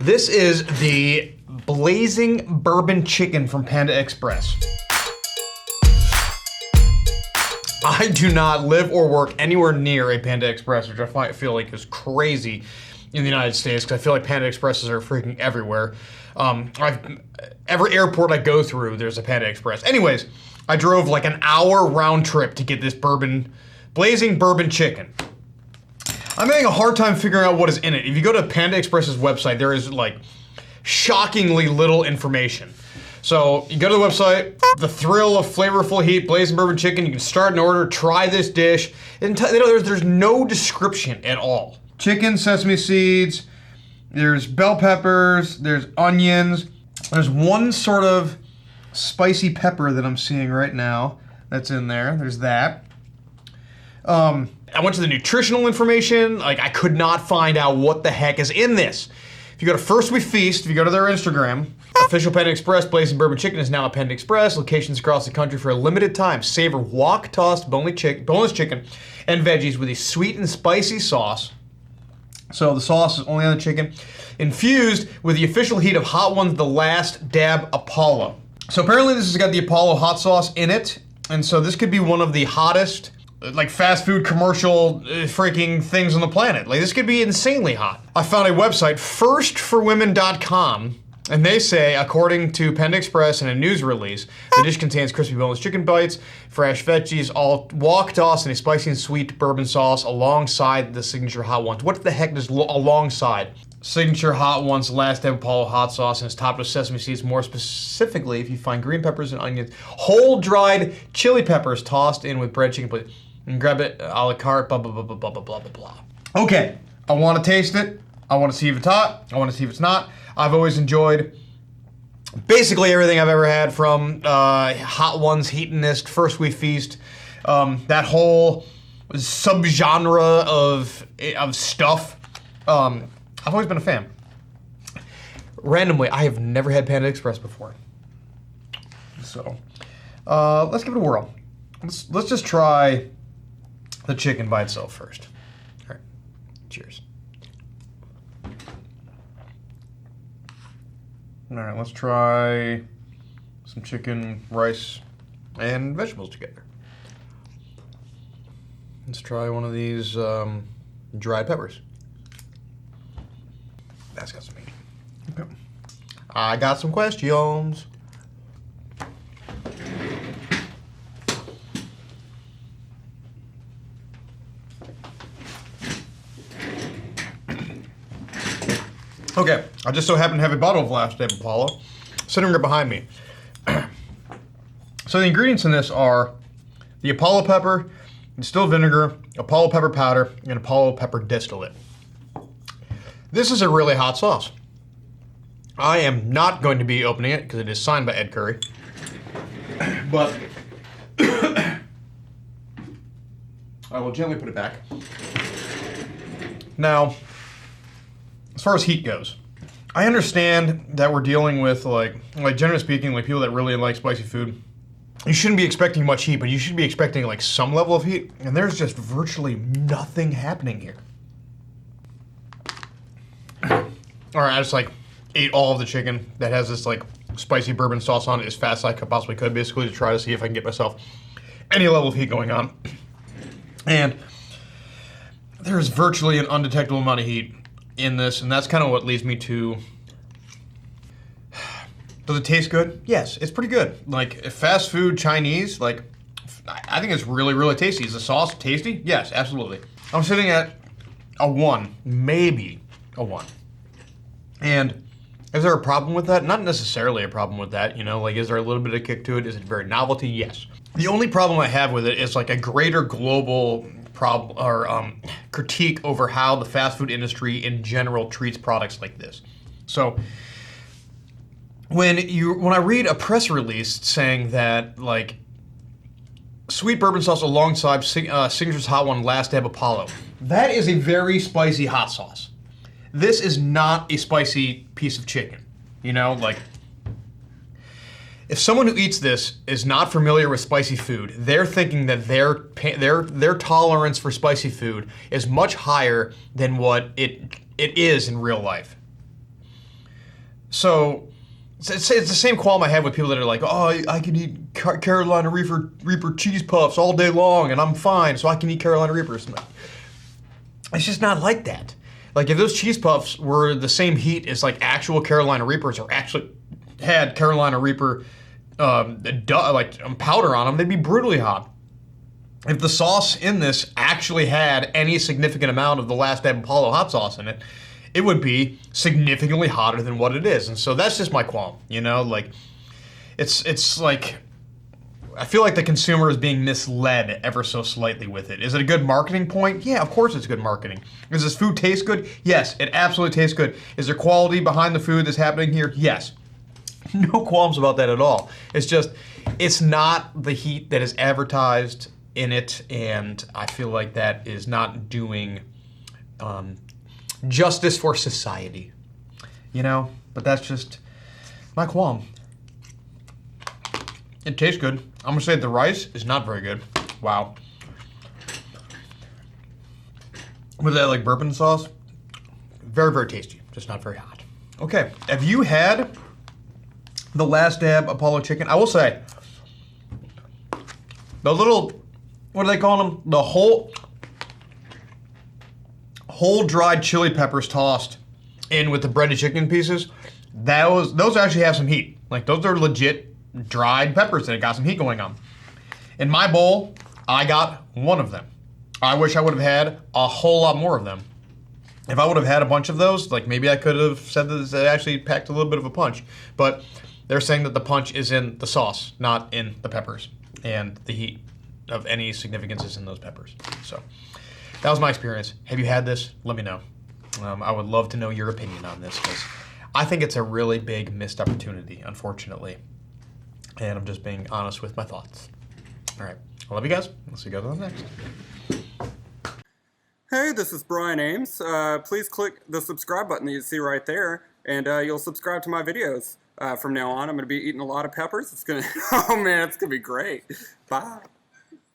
This is the Blazing Bourbon Chicken from Panda Express. I do not live or work anywhere near a Panda Express, which I feel like is crazy in the United States, because I feel like Panda Expresses are freaking everywhere. Every airport I go through, there's a Panda Express. Anyways, I drove like an hour round trip to get this Blazing Bourbon Chicken. I'm having a hard time figuring out what is in it. If you go to Panda Express's website, there is like shockingly little information. So you go to the website, the thrill of flavorful heat, Blazing Bourbon Chicken, you can start an order, try this dish. There's no description at all. Chicken, sesame seeds, there's bell peppers, there's onions. There's one sort of spicy pepper that I'm seeing right now that's in there. There's that. I went to the nutritional information. Like, I could not find out what the heck is in this. If you go to First We Feast, if you go to their Instagram, official Panda Express Blazing Bourbon Chicken is now at Panda Express. Locations across the country for a limited time. Savor wok-tossed boneless chicken and veggies with a sweet and spicy sauce. So the sauce is only on the chicken. Infused with the official heat of Hot Ones, the Last Dab Apollo. So apparently this has got the Apollo hot sauce in it. And so this could be one of the hottest like fast food commercial freaking things on the planet. Like, this could be insanely hot. I found a website, firstforwomen.com, and they say, according to Panda Express in a news release, the dish contains crispy boneless chicken bites, fresh veggies, all wok-tossed in a spicy and sweet bourbon sauce alongside the signature Hot Ones. What the heck does alongside? Signature Hot Ones, Last Dab Apollo hot sauce, and it's topped with sesame seeds. More specifically, if you find green peppers and onions, whole dried chili peppers tossed in with bread chicken, please. And grab it a la carte, blah, blah, blah, blah, blah, blah, blah, blah. Okay, I want to taste it. I want to see if it's hot. I want to see if it's not. I've always enjoyed basically everything I've ever had from Hot Ones, Heatonist, First We Feast, that whole subgenre of stuff. I've always been a fan. Randomly, I have never had Panda Express before. So, let's give it a whirl. Let's just try the chicken by itself first. All right, cheers. All right, let's try some chicken, rice, and vegetables together. Let's try one of these dried peppers. That's got some meat. Okay. I got some questions. Okay, I just so happen to have a bottle of Last Dab Apollo sitting right behind me. So the ingredients in this are the Apollo pepper, distilled vinegar, Apollo pepper powder, and Apollo pepper distillate. This is a really hot sauce. I am not going to be opening it because it is signed by Ed Curry. But I will gently put it back. Now, as far as heat goes, I understand that we're dealing with, like generally speaking, like people that really like spicy food. You shouldn't be expecting much heat, but you should be expecting like some level of heat, and there's just virtually nothing happening here. All right, I just like ate all of the chicken that has this like spicy bourbon sauce on it as fast as I possibly could, basically to try to see if I can get myself any level of heat going on. And there's virtually an undetectable amount of heat in this, and that's kind of what leads me to, does it taste good? Yes, it's pretty good. Like fast food Chinese, like I think it's really, really tasty. Is the sauce tasty? Yes, absolutely. I'm sitting at a 1, maybe a 1. And is there a problem with that? Not necessarily a problem with that, you know, like is there a little bit of kick to it? Is it very novelty? Yes. The only problem I have with it is like a greater global problem or critique over how the fast food industry in general treats products like this. So when I read a press release saying that like sweet bourbon sauce alongside Signature's Hot One Last Dab Apollo, that is a very spicy hot sauce. This is not a spicy piece of chicken, you know, like if someone who eats this is not familiar with spicy food, they're thinking that their tolerance for spicy food is much higher than what it is in real life. So it's the same qualm I have with people that are like, oh, I can eat Carolina Reaper cheese puffs all day long and I'm fine, so I can eat Carolina Reapers. It's just not like that. Like, if those cheese puffs were the same heat as like actual Carolina Reapers, or actually had Carolina Reaper powder on them, they'd be brutally hot. If the sauce in this actually had any significant amount of the Last Dab Apollo hot sauce in it, it would be significantly hotter than what it is. And so that's just my qualm, you know? Like, it's like, I feel like the consumer is being misled ever so slightly with it. Is it a good marketing point? Yeah, of course it's good marketing. Does this food taste good? Yes, it absolutely tastes good. Is there quality behind the food that's happening here? Yes. No qualms about that at all. It's just, it's not the heat that is advertised in it, and I feel like that is not doing justice for society, you know? But that's just my qualm. It tastes good. I'm gonna say the rice is not very good. Wow. With that like bourbon sauce, very, very tasty, just not very hot. Okay, have you had the Last Dab Apollo chicken? I will say, the little, what do they call them? The whole dried chili peppers tossed in with the breaded chicken pieces. Those actually have some heat. Like, those are legit dried peppers and it got some heat going on. In my bowl, I got one of them. I wish I would have had a whole lot more of them. If I would have had a bunch of those, like, maybe I could have said that it actually packed a little bit of a punch. But they're saying that the punch is in the sauce, not in the peppers. And the heat of any significance is in those peppers. So that was my experience. Have you had this? Let me know. I would love to know your opinion on this, because I think it's a really big missed opportunity, unfortunately. And I'm just being honest with my thoughts. All right. I love you guys. We'll see you guys on the next. Hey, this is Brian Ames. Please click the subscribe button that you see right there, and you'll subscribe to my videos. From now on, I'm going to be eating a lot of peppers. It's going to, oh man, it's going to be great. Bye.